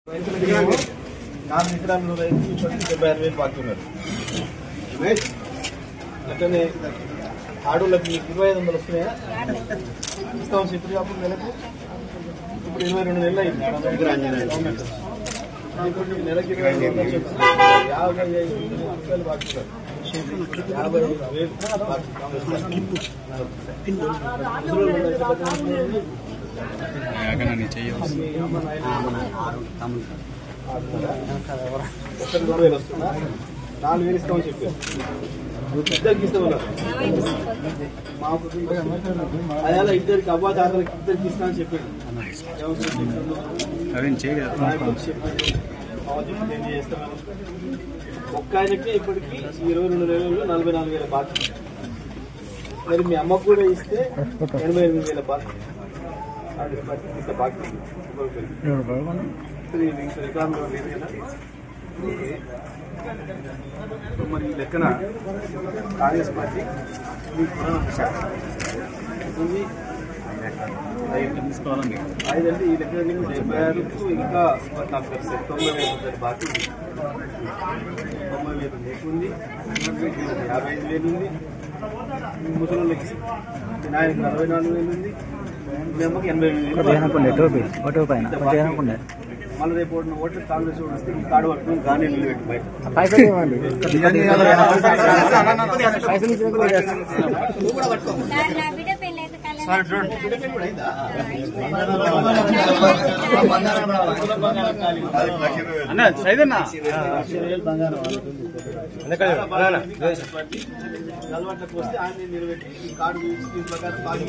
4 ఎకరాలు రైతు 76,000 బాకీ ఉన్నారు. అట్లనే ఆడోళ్ళకి 2500 వస్తున్నాయా ఇస్తాం ఇప్పుడు అప్పుడు నెలకు ఇప్పుడు 22 నెలలు అయింది. ఇప్పుడు నెలకి 25 55 రూపాయలు బాకీ ఉన్నారు. 55,000 వస్తుందా 4,000 ఇస్తామని చెప్పారు. ఇద్దరికి ఇస్తామన్నారు. అదే ఇద్దరికి అవ్వ దాదాపు ఇద్దరికి ఇస్తామని చెప్పారు. ఒక్క ఆయనకి ఇప్పటికి 22 నెలల్లో 44,000 బాకీ. మరి మీ అమ్మకు కూడా ఇస్తే 88,000 బాకీ. బాకీ రికార్డులో లేదు కదా. మరి ఈ లెక్కన కాంగ్రెస్ పార్టీ తీసుకోవాలండి. 5 అంటే ఈ లెక్క 76కు ఇంకా 90,000 బాకీ ఉంది. 90,000 లేకుంది, 55,000 ఉంది. ముసలికి నాయకు 44,000 ఉంది. మీ అమ్మకి 88,000. మళ్ళీ రేపు ఓట్లు కాంగ్రెస్ వస్తే ఈ కార్డు పట్టుకుని గానే నిలబెట్టి బయట అలవాట్లకు వస్తే ఆయన నిలబెట్టి ఈ కార్డు ప్రకారం బాగా